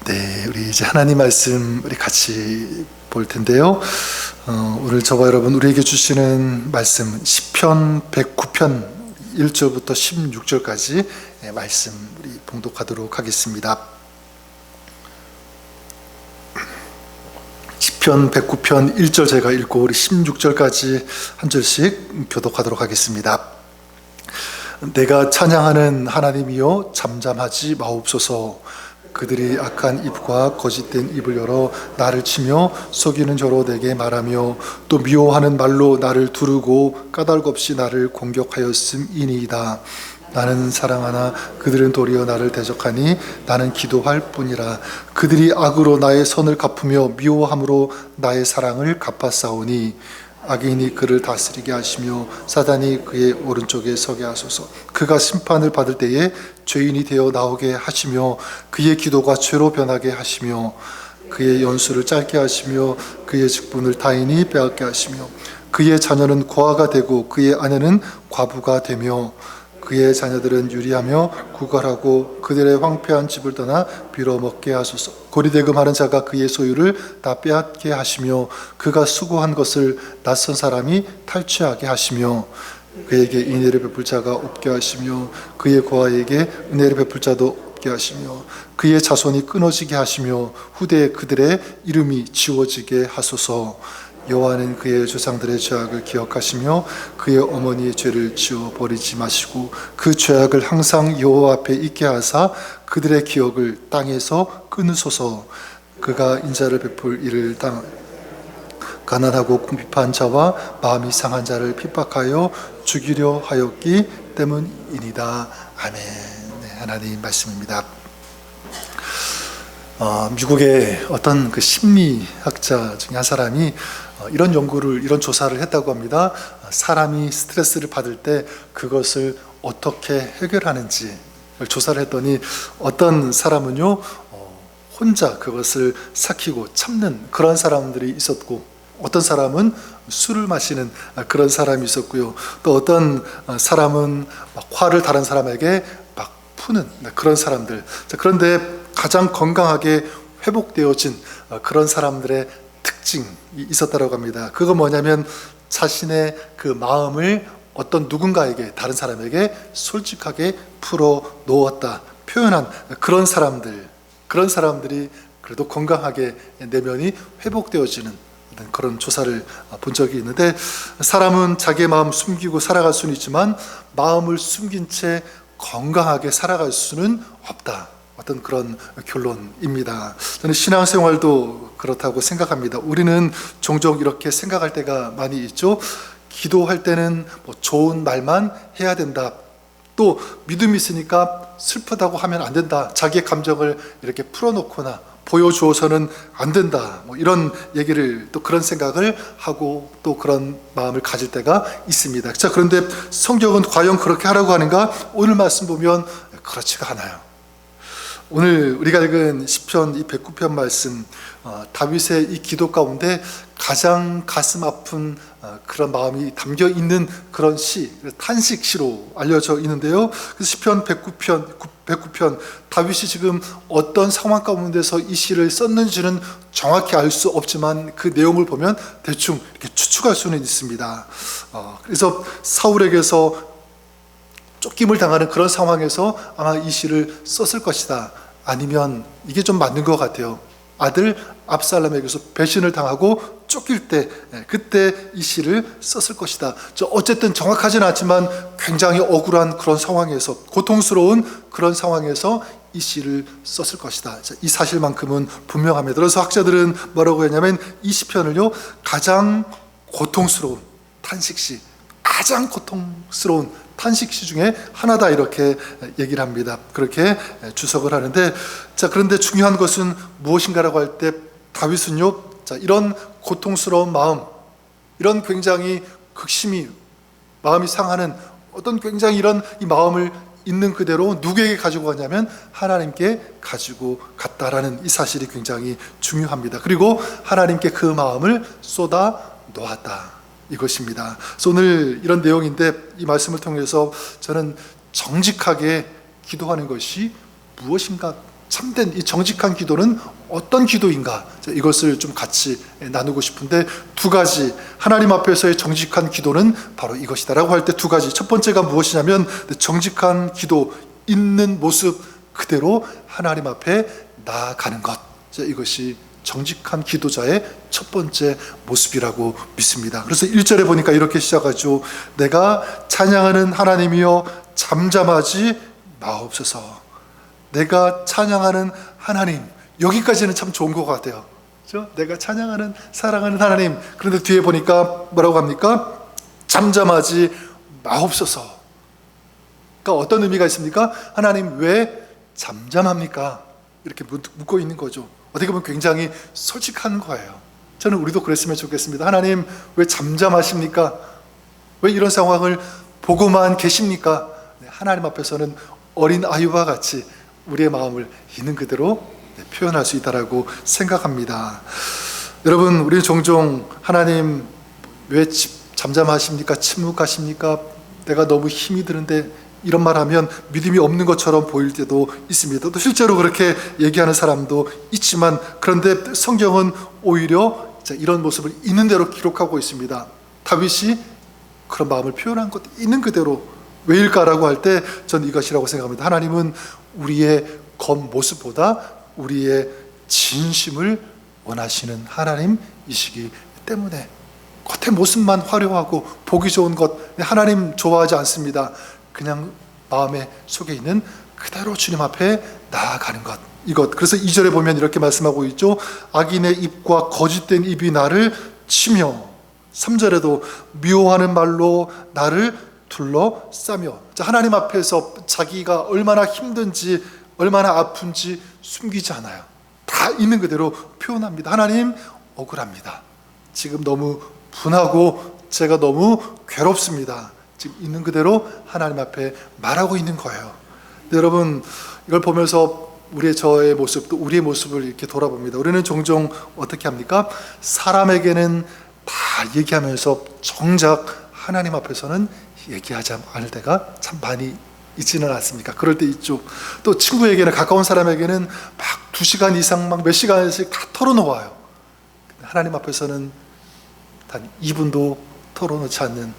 네, 우리 이제 하나님 말씀 우리 같이 볼 텐데요. 오늘 저와 여러분 우리에게 주시는 말씀 시편 109편 1절부터 16절까지 말씀 우리 봉독하도록 하겠습니다. 시편 109편 1절 제가 읽고 우리 16절까지 한 절씩 교독하도록 하겠습니다. 내가 찬양하는 하나님이여 잠잠하지 마옵소서. 그들이 악한 입과 거짓된 입을 열어 나를 치며 속이는 저로 내게 말하며 또 미워하는 말로 나를 두르고 까닭 없이 나를 공격하였음이니이다. 나는 사랑하나 그들은 도리어 나를 대적하니 나는 기도할 뿐이라. 그들이 악으로 나의 선을 갚으며 미워함으로 나의 사랑을 갚아싸우니 악인이 그를 다스리게 하시며 사단이 그의 오른쪽에 서게 하소서. 그가 심판을 받을 때에 죄인이 되어 나오게 하시며 그의 기도가 죄로 변하게 하시며 그의 연수를 짧게 하시며 그의 직분을 타인이 빼앗게 하시며 그의 자녀는 고아가 되고 그의 아내는 과부가 되며 그의 자녀들은 유리하며 구걸하고 그들의 황폐한 집을 떠나 빌어먹게 하소서. 고리대금하는 자가 그의 소유를 다 빼앗게 하시며 그가 수고한 것을 낯선 사람이 탈취하게 하시며 그에게 인애를 베풀 자가 없게 하시며 그의 고아에게 은혜를 베풀 자도 없게 하시며 그의 자손이 끊어지게 하시며 후대에 그들의 이름이 지워지게 하소서. 여호와는 그의 조상들의 죄악을 기억하시며 그의 어머니의 죄를 지워버리지 마시고 그 죄악을 항상 여호와 앞에 있게 하사 그들의 기억을 땅에서 끊으소서. 그가 인자를 베풀 일을 가난하고 궁핍한 자와 마음이 상한 자를 핍박하여 죽이려 하였기 때문이니이다. 아멘. 네, 하나님 말씀입니다. 미국의 어떤 그 심리학자 중에 한 사람이 이런 연구를, 이런 조사를 했다고 합니다. 사람이 스트레스를 받을 때 그것을 어떻게 해결하는지 조사를 했더니 어떤 사람은요, 혼자 그것을 삭히고 참는 그런 사람들이 있었고, 어떤 사람은 술을 마시는 그런 사람이 있었고요. 또 어떤 사람은 화를 다른 사람에게 막 푸는 그런 사람들. 그런데 가장 건강하게 회복되어진 그런 사람들의 특징이 있었다고 합니다. 그거 뭐냐면 자신의 그 마음을 어떤 누군가에게, 다른 사람에게 솔직하게 풀어 놓았다, 표현한 그런 사람들이 그래도 건강하게 내면이 회복되어지는 그런 조사를 본 적이 있는데, 사람은 자기의 마음 숨기고 살아갈 수는 있지만 마음을 숨긴 채 건강하게 살아갈 수는 없다. 어떤 그런 결론입니다. 저는 신앙생활도 그렇다고 생각합니다. 우리는 종종 이렇게 생각할 때가 많이 있죠. 기도할 때는 뭐 좋은 말만 해야 된다. 또 믿음이 있으니까 슬프다고 하면 안 된다. 자기의 감정을 이렇게 풀어놓거나 보여주어서는 안 된다. 뭐 이런 얘기를, 또 그런 생각을 하고 또 그런 마음을 가질 때가 있습니다. 자, 그런데 성경은 과연 그렇게 하라고 하는가? 오늘 말씀 보면 그렇지가 않아요. 오늘 우리가 읽은 시편 이 109편 말씀, 다윗의 이 기도 가운데 가장 가슴 아픈 그런 마음이 담겨 있는 그런 시, 탄식시로 알려져 있는데요. 그래서 시편 109편 다윗이 지금 어떤 상황 가운데서 이 시를 썼는지는 정확히 알 수 없지만 그 내용을 보면 대충 이렇게 추측할 수는 있습니다. 그래서 사울에게서 쫓김을 당하는 그런 상황에서 아마 이 시를 썼을 것이다. 아니면 이게 좀 맞는 것 같아요. 아들 압살롬에게서 배신을 당하고 쫓길 때, 그때 이 시를 썼을 것이다. 어쨌든 정확하지는 않지만 굉장히 억울한 그런 상황에서, 고통스러운 그런 상황에서 이 시를 썼을 것이다. 이 사실만큼은 분명합니다. 그래서 학자들은 뭐라고 했냐면 이 시편을요, 가장 고통스러운 탄식시, 가장 고통스러운 탄식시 중에 하나다, 이렇게 얘기를 합니다. 그렇게 주석을 하는데, 자, 그런데 중요한 것은 무엇인가라고 할 때 다윗은요, 자, 이런 고통스러운 마음, 이런 굉장히 극심히 마음이 상하는 어떤 굉장히 이런 이 마음을 있는 그대로 누구에게 가지고 갔냐면 하나님께 가지고 갔다라는 이 사실이 굉장히 중요합니다. 그리고 하나님께 그 마음을 쏟아 놓았다, 이것입니다. 그래서 오늘 이런 내용인데, 이 말씀을 통해서 저는 정직하게 기도하는 것이 무엇인가 참된 이 정직한 기도는 어떤 기도인가, 이것을 좀 같이 나누고 싶은데, 두 가지, 하나님 앞에서의 정직한 기도는 바로 이것이다라고 할 때 두 가지. 첫 번째가 무엇이냐면, 정직한 기도, 있는 모습 그대로 하나님 앞에 나아가는 것, 이것이 정직한 기도자의 첫 번째 모습이라고 믿습니다. 그래서 1절에 보니까 이렇게 시작하죠. 내가 찬양하는 하나님이여 잠잠하지 마옵소서. 내가 찬양하는 하나님, 여기까지는 참 좋은 것 같아요. 그렇죠? 내가 찬양하는, 사랑하는 하나님. 그런데 뒤에 보니까 뭐라고 합니까? 잠잠하지 마옵소서. 그러니까 어떤 의미가 있습니까? 하나님 왜 잠잠합니까? 이렇게 묻고 있는 거죠. 어떻게 보면 굉장히 솔직한 거예요. 저는 우리도 그랬으면 좋겠습니다. 하나님 왜 잠잠하십니까? 왜 이런 상황을 보고만 계십니까? 하나님 앞에서는 어린 아이와 같이 우리의 마음을 있는 그대로 표현할 수 있다라고 생각합니다. 여러분, 우리는 종종 하나님 왜 잠잠하십니까? 침묵하십니까? 내가 너무 힘이 드는데, 이런 말 하면 믿음이 없는 것처럼 보일 때도 있습니다. 또 실제로 그렇게 얘기하는 사람도 있지만, 그런데 성경은 오히려 이런 모습을 있는 대로 기록하고 있습니다. 다윗이 그런 마음을 표현한 것 있는 그대로. 왜일까라고 할 때 전 이것이라고 생각합니다. 하나님은 우리의 겉모습보다 우리의 진심을 원하시는 하나님이시기 때문에, 겉의 모습만 화려하고 보기 좋은 것 하나님 좋아하지 않습니다. 그냥 마음에 속에 있는 그대로 주님 앞에 나아가는 것, 이것. 그래서 2절에 보면 이렇게 말씀하고 있죠. 악인의 입과 거짓된 입이 나를 치며, 3절에도 미워하는 말로 나를 둘러싸며. 하나님 앞에서 자기가 얼마나 힘든지, 얼마나 아픈지 숨기지 않아요. 다 있는 그대로 표현합니다. 하나님 억울합니다. 지금 너무 분하고 제가 너무 괴롭습니다. 지금 있는 그대로 하나님 앞에 말하고 있는 거예요. 여러분, 이걸 보면서 저의 모습, 또 우리의 모습을 이렇게 돌아봅니다. 우리는 종종 어떻게 합니까? 사람에게는 다 얘기하면서 정작 하나님 앞에서는 얘기하지 않을 때가 참 많이 있지는 않습니까? 그럴 때 있죠. 또 친구에게는, 가까운 사람에게는 막 2시간 이상 막 몇 시간씩 다 털어놓아요. 하나님 앞에서는 단 2분도 털어놓지 않는,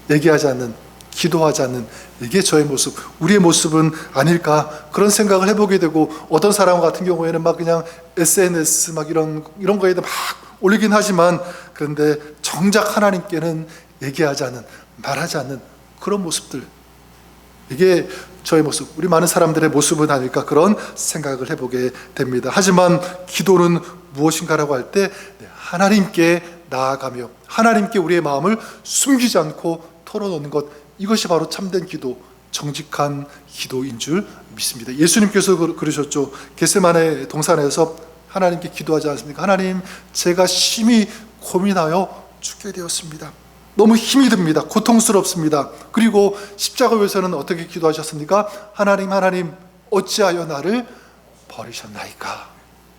얘기하지 않는, 기도하지 않는, 이게 저의 모습, 우리의 모습은 아닐까, 그런 생각을 해보게 되고, 어떤 사람 같은 경우에는 막 그냥 SNS 막 이런 거에다 막 올리긴 하지만, 그런데 정작 하나님께는 얘기하지 않는, 말하지 않는 그런 모습들, 이게 저의 모습, 우리 많은 사람들의 모습은 아닐까, 그런 생각을 해보게 됩니다. 하지만 기도는 무엇인가라고 할 때, 하나님께 나아가며 하나님께 우리의 마음을 숨기지 않고 털어놓는 것, 이것이 바로 참된 기도, 정직한 기도인 줄 믿습니다. 예수님께서 그러셨죠. 겟세마네 동산에서 하나님께 기도하지 않습니까? 하나님, 제가 심히 고민하여 죽게 되었습니다. 너무 힘이 듭니다. 고통스럽습니다. 그리고 십자가 위에서는 어떻게 기도하셨습니까? 하나님, 하나님, 어찌하여 나를 버리셨나이까?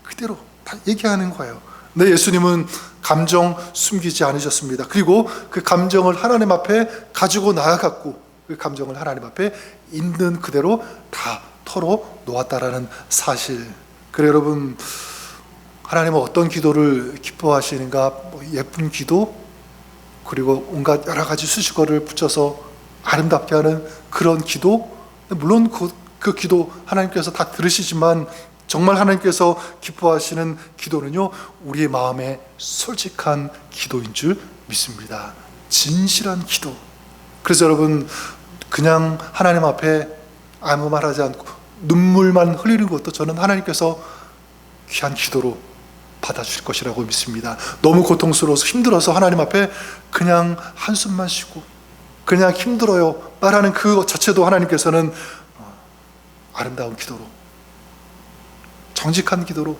그대로 다 얘기하는 거예요. 네, 예수님은 감정 숨기지 않으셨습니다. 그리고 그 감정을 하나님 앞에 가지고 나아갔고, 그 감정을 하나님 앞에 있는 그대로 다 털어놓았다라는 사실. 그래, 여러분, 하나님은 어떤 기도를 기뻐하시는가? 예쁜 기도, 그리고 온갖 여러 가지 수식어를 붙여서 아름답게 하는 그런 기도. 물론 그 기도 하나님께서 다 들으시지만, 정말 하나님께서 기뻐하시는 기도는요, 우리의 마음에 솔직한 기도인 줄 믿습니다. 진실한 기도. 그래서 여러분, 그냥 하나님 앞에 아무 말하지 않고 눈물만 흘리는 것도 저는 하나님께서 귀한 기도로 받아주실 것이라고 믿습니다. 너무 고통스러워서 힘들어서 하나님 앞에 그냥 한숨만 쉬고 그냥 힘들어요 말하는 그 자체도 하나님께서는 아름다운 기도로, 정직한 기도로,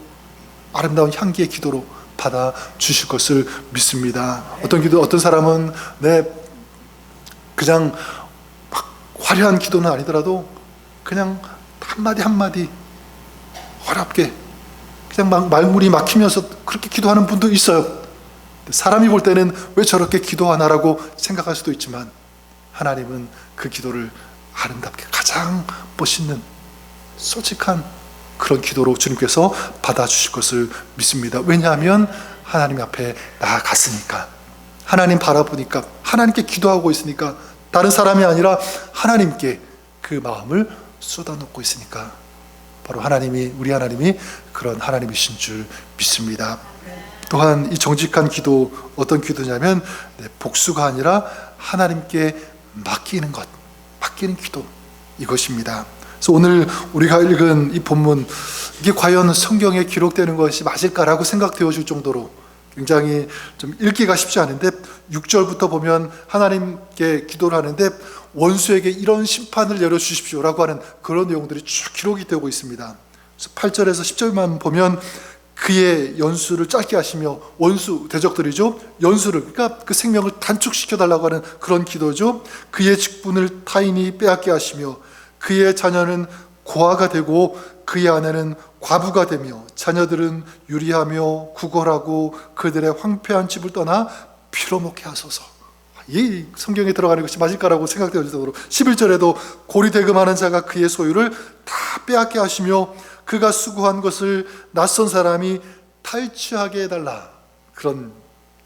아름다운 향기의 기도로 받아주실 것을 믿습니다. 어떤 사람은 그냥 막 화려한 기도는 아니더라도 그냥 한마디 한마디 어렵게 그냥 막 말문이 막히면서 그렇게 기도하는 분도 있어요. 사람이 볼 때는 왜 저렇게 기도하나라고 생각할 수도 있지만, 하나님은 그 기도를 아름답게 가장 멋있는 솔직한 그런 기도로 주님께서 받아주실 것을 믿습니다. 왜냐하면 하나님 앞에 나아갔으니까, 하나님 바라보니까, 하나님께 기도하고 있으니까, 다른 사람이 아니라 하나님께 그 마음을 쏟아놓고 있으니까, 바로 하나님이, 우리 하나님이 그런 하나님이신 줄 믿습니다. 또한 이 정직한 기도, 어떤 기도냐면 복수가 아니라 하나님께 맡기는 것, 맡기는 기도, 이것입니다. 그래서 오늘 우리가 읽은 이 본문, 이게 과연 성경에 기록되는 것이 맞을까라고 생각되어질 정도로 굉장히 좀 읽기가 쉽지 않은데, 6절부터 보면 하나님께 기도를 하는데 원수에게 이런 심판을 내려주십시오라고 하는 그런 내용들이 쭉 기록이 되고 있습니다. 그래서 8절에서 10절만 보면 그의 연수를 짧게 하시며, 원수, 대적들이죠, 연수를, 그러니까 그 생명을 단축시켜달라고 하는 그런 기도죠. 그의 직분을 타인이 빼앗게 하시며 그의 자녀는 고아가 되고 그의 아내는 과부가 되며 자녀들은 유리하며 구걸하고 그들의 황폐한 집을 떠나 피로먹게 하소서. 이 성경에 들어가는 것이 맞을까라고 생각되어질 정도로 11절에도 고리대금하는 자가 그의 소유를 다 빼앗게 하시며 그가 수고한 것을 낯선 사람이 탈취하게 해달라, 그런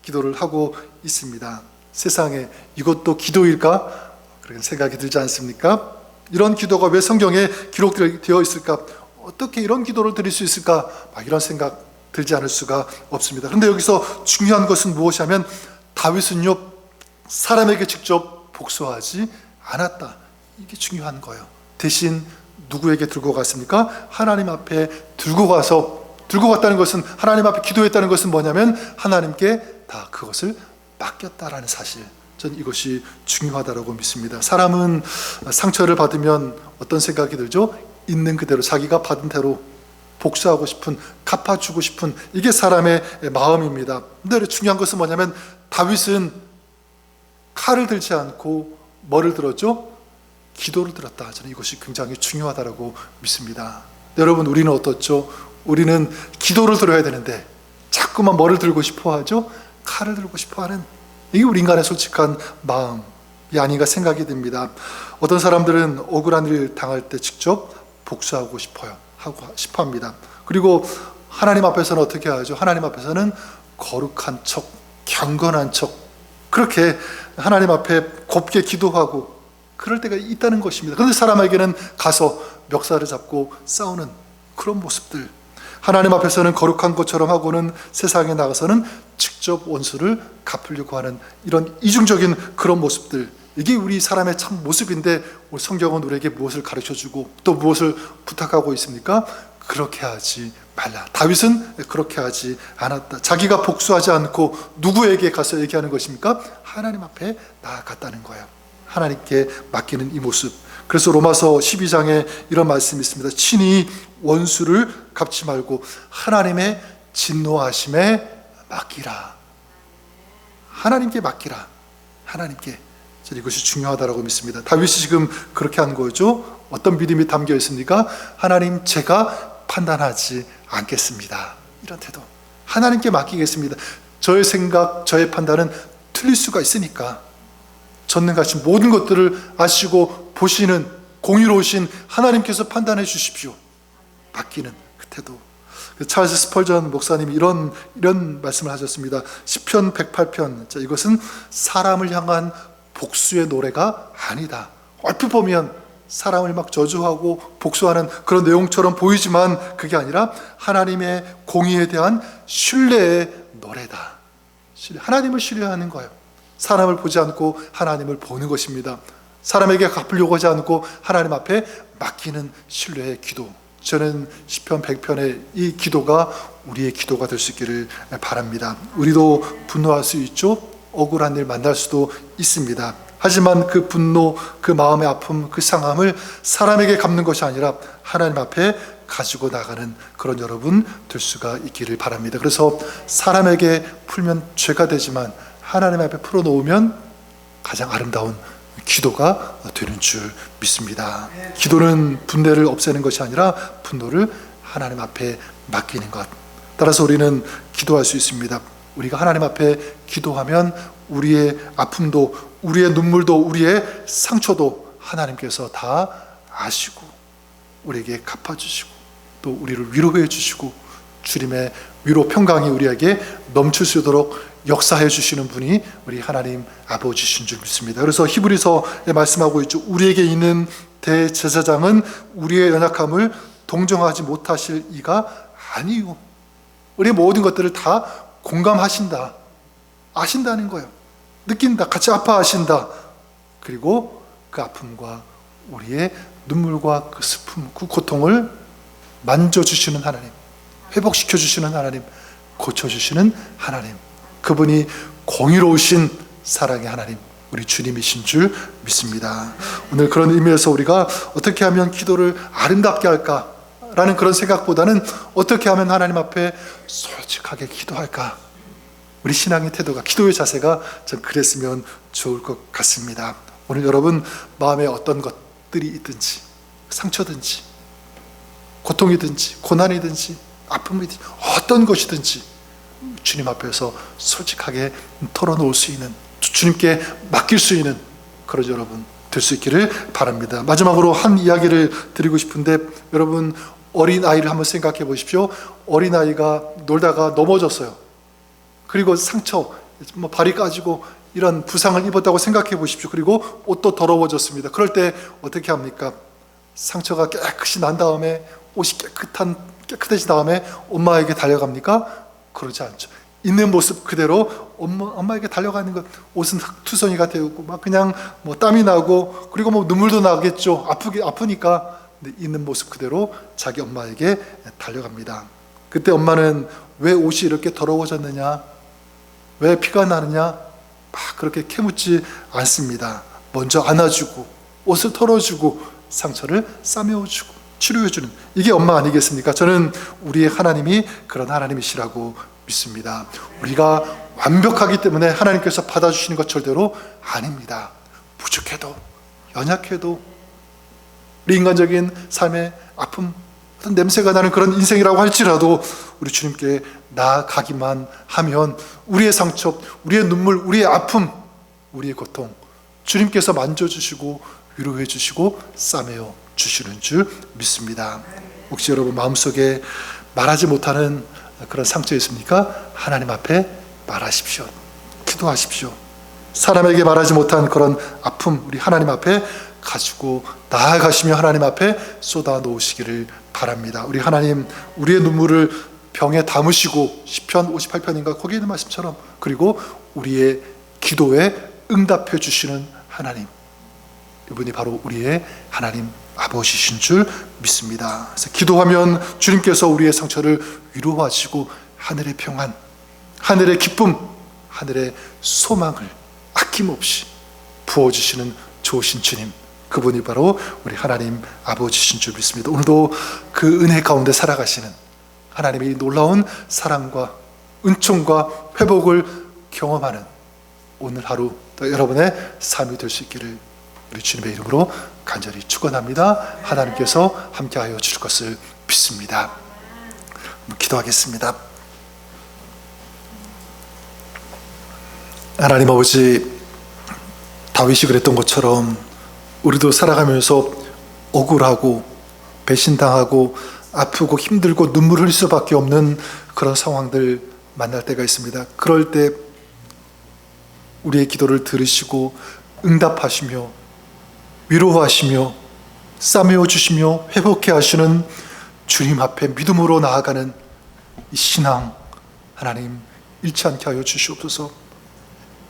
기도를 하고 있습니다. 세상에 이것도 기도일까? 그런 생각이 들지 않습니까? 이런 기도가 왜 성경에 기록되어 있을까? 어떻게 이런 기도를 드릴 수 있을까? 이런 생각 들지 않을 수가 없습니다. 그런데 여기서 중요한 것은 무엇이냐면 다윗은요, 사람에게 직접 복수하지 않았다. 이게 중요한 거예요. 대신 누구에게 들고 갔습니까? 하나님 앞에 들고 갔다는 것은, 하나님 앞에 기도했다는 것은 뭐냐면 하나님께 다 그것을 맡겼다라는 사실, 전 이것이 중요하다고 믿습니다. 사람은 상처를 받으면 어떤 생각이 들죠? 있는 그대로, 자기가 받은 대로 복수하고 싶은, 갚아주고 싶은, 이게 사람의 마음입니다. 근데 중요한 것은 뭐냐면 다윗은 칼을 들지 않고 뭐를 들었죠? 기도를 들었다. 저는 이것이 굉장히 중요하다고 믿습니다. 여러분, 우리는 어떻죠? 우리는 기도를 들어야 되는데 자꾸만 뭐를 들고 싶어 하죠? 칼을 들고 싶어 하는, 이게 우리 인간의 솔직한 마음이 아닌가 생각이 듭니다. 어떤 사람들은 억울한 일 당할 때 직접 복수하고 싶어 합니다. 그리고 하나님 앞에서는 어떻게 하죠? 하나님 앞에서는 거룩한 척, 경건한 척, 그렇게 하나님 앞에 곱게 기도하고 그럴 때가 있다는 것입니다. 그런데 사람에게는 가서 멱살을 잡고 싸우는 그런 모습들, 하나님 앞에서는 거룩한 것처럼 하고는 세상에 나가서는 직접 원수를 갚으려고 하는 이런 이중적인 그런 모습들, 이게 우리 사람의 참 모습인데 우리 성경은 우리에게 무엇을 가르쳐주고 또 무엇을 부탁하고 있습니까? 그렇게 하지 말라. 다윗은 그렇게 하지 않았다. 자기가 복수하지 않고 누구에게 가서 얘기하는 것입니까? 하나님 앞에 나아갔다는 거예요. 하나님께 맡기는 이 모습. 그래서 로마서 12장에 이런 말씀이 있습니다. 친히 원수를 갚지 말고 하나님의 진노하심에 맡기라. 하나님께 맡기라. 하나님께. 저는 이것이 중요하다고 믿습니다. 다윗이 지금 그렇게 한 거죠. 어떤 믿음이 담겨 있습니까? 하나님, 제가 판단하지 않겠습니다. 이런 태도. 하나님께 맡기겠습니다. 저의 생각, 저의 판단은 틀릴 수가 있으니까 전능하신 모든 것들을 아시고 보시는 공의로우신 하나님께서 판단해 주십시오. 맡기는 그 태도. 찰스 스펄전 목사님이 이런 말씀을 하셨습니다. 시편 108편. 자, 이것은 사람을 향한 복수의 노래가 아니다. 얼핏 보면 사람을 막 저주하고 복수하는 그런 내용처럼 보이지만 그게 아니라 하나님의 공의에 대한 신뢰의 노래다. 하나님을 신뢰하는 거예요. 사람을 보지 않고 하나님을 보는 것입니다. 사람에게 갚으려고 하지 않고 하나님 앞에 맡기는 신뢰의 기도. 저는 시편 100편의 이 기도가 우리의 기도가 될 수 있기를 바랍니다. 우리도 분노할 수 있죠. 억울한 일 만날 수도 있습니다. 하지만 그 분노, 그 마음의 아픔, 그 상함을 사람에게 갚는 것이 아니라 하나님 앞에 가지고 나가는 그런 여러분 될 수가 있기를 바랍니다. 그래서 사람에게 풀면 죄가 되지만 하나님 앞에 풀어놓으면 가장 아름다운 기도가 되는 줄 믿습니다. 기도는 분노를 없애는 것이 아니라 분노를 하나님 앞에 맡기는 것. 따라서 우리는 기도할 수 있습니다. 우리가 하나님 앞에 기도하면 우리의 아픔도, 우리의 눈물도, 우리의 상처도 하나님께서 다 아시고 우리에게 갚아주시고 또 우리를 위로해 주시고 주님의 위로 평강이 우리에게 넘칠 수 있도록 역사해 주시는 분이 우리 하나님 아버지신 줄 믿습니다. 그래서 히브리서에 말씀하고 있죠. 우리에게 있는 대제사장은 우리의 연약함을 동정하지 못하실 이가 아니요. 우리의 모든 것들을 다 공감하신다. 아신다는 거예요. 느낀다. 같이 아파하신다. 그리고 그 아픔과 우리의 눈물과 그 슬픔, 그 고통을 만져주시는 하나님, 회복시켜주시는 하나님, 고쳐주시는 하나님, 그분이 공의로우신 사랑의 하나님, 우리 주님이신 줄 믿습니다. 오늘 그런 의미에서 우리가 어떻게 하면 기도를 아름답게 할까라는 그런 생각보다는 어떻게 하면 하나님 앞에 솔직하게 기도할까, 우리 신앙의 태도가, 기도의 자세가 좀 그랬으면 좋을 것 같습니다. 오늘 여러분 마음에 어떤 것들이 있든지, 상처든지 고통이든지 고난이든지 아픔이든지 어떤 것이든지 주님 앞에서 솔직하게 털어놓을 수 있는, 주님께 맡길 수 있는 그런 여러분 될 수 있기를 바랍니다. 마지막으로 한 이야기를 드리고 싶은데, 여러분 어린아이를 한번 생각해 보십시오. 어린아이가 놀다가 넘어졌어요. 그리고 상처, 발이 까지고 이런 부상을 입었다고 생각해 보십시오. 그리고 옷도 더러워졌습니다. 그럴 때 어떻게 합니까? 상처가 깨끗이 난 다음에, 옷이 깨끗해진 다음에 엄마에게 달려갑니까? 그러지 않죠. 있는 모습 그대로 엄마에게 달려가는 것, 옷은 흙투성이가 되고 막 그냥 땀이 나고, 그리고 눈물도 나겠죠. 아프니까. 근데 있는 모습 그대로 자기 엄마에게 달려갑니다. 그때 엄마는 왜 옷이 이렇게 더러워졌느냐, 왜 피가 나느냐 막 그렇게 캐묻지 않습니다. 먼저 안아주고 옷을 털어주고 상처를 싸매어주고 치료해주는, 이게 엄마 아니겠습니까? 저는 우리의 하나님이 그런 하나님이시라고 믿습니다. 우리가 완벽하기 때문에 하나님께서 받아주시는 것 절대로 아닙니다. 부족해도, 연약해도, 우리 인간적인 삶의 아픔, 어떤 냄새가 나는 그런 인생이라고 할지라도 우리 주님께 나아가기만 하면 우리의 상처, 우리의 눈물, 우리의 아픔, 우리의 고통 주님께서 만져주시고 위로해 주시고 싸매어 주시는 줄 믿습니다. 혹시 여러분 마음속에 말하지 못하는 그런 상처 있습니까? 하나님 앞에 말하십시오. 기도하십시오. 사람에게 말하지 못한 그런 아픔 우리 하나님 앞에 가지고 나아가시며 하나님 앞에 쏟아 놓으시기를 바랍니다. 우리 하나님, 우리의 눈물을 병에 담으시고 시편 58편인가 거기에 있는 말씀처럼, 그리고 우리의 기도에 응답해 주시는 하나님, 이분이 바로 우리의 하나님 아버지신 줄 믿습니다. 그래서 기도하면 주님께서 우리의 상처를 위로하시고 하늘의 평안, 하늘의 기쁨, 하늘의 소망을 아낌없이 부어주시는 좋으신 주님, 그분이 바로 우리 하나님 아버지신 줄 믿습니다. 오늘도 그 은혜 가운데 살아가시는 하나님의 놀라운 사랑과 은총과 회복을 경험하는 오늘 하루 여러분의 삶이 될 수 있기를 우리 주님의 이름으로 간절히 축원합니다. 하나님께서 함께하여 주실 것을 믿습니다. 기도하겠습니다. 하나님 아버지, 다윗이 그랬던 것처럼 우리도 살아가면서 억울하고 배신당하고 아프고 힘들고 눈물 흘릴 수밖에 없는 그런 상황들 만날 때가 있습니다. 그럴 때 우리의 기도를 들으시고 응답하시며 위로하시며 싸매어 주시며 회복해 하시는 주님 앞에 믿음으로 나아가는 이 신앙 하나님 잃지 않게 하여 주시옵소서.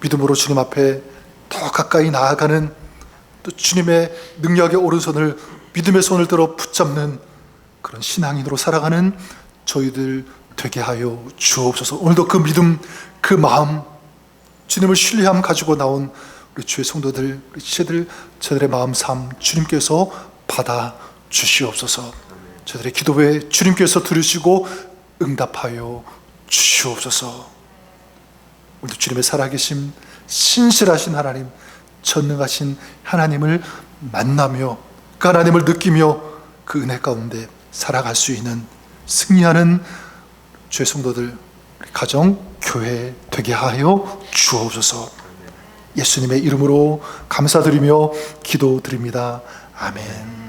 믿음으로 주님 앞에 더 가까이 나아가는, 또 주님의 능력의 오른손을, 믿음의 손을 들어 붙잡는 그런 신앙인으로 살아가는 저희들 되게 하여 주옵소서. 오늘도 그 믿음, 그 마음, 주님을 신뢰함 가지고 나온 우리 주의 성도들, 우리 지체들, 저들의 마음 삶 주님께서 받아 주시옵소서. 저들의 기도에 주님께서 들으시고 응답하여 주시옵소서. 오늘도 주님의 살아계심, 신실하신 하나님, 전능하신 하나님을 만나며 그 하나님을 느끼며 그 은혜 가운데 살아갈 수 있는 승리하는 주의 성도들, 가정, 교회 되게 하여 주옵소서. 예수님의 이름으로 감사드리며 기도드립니다. 아멘.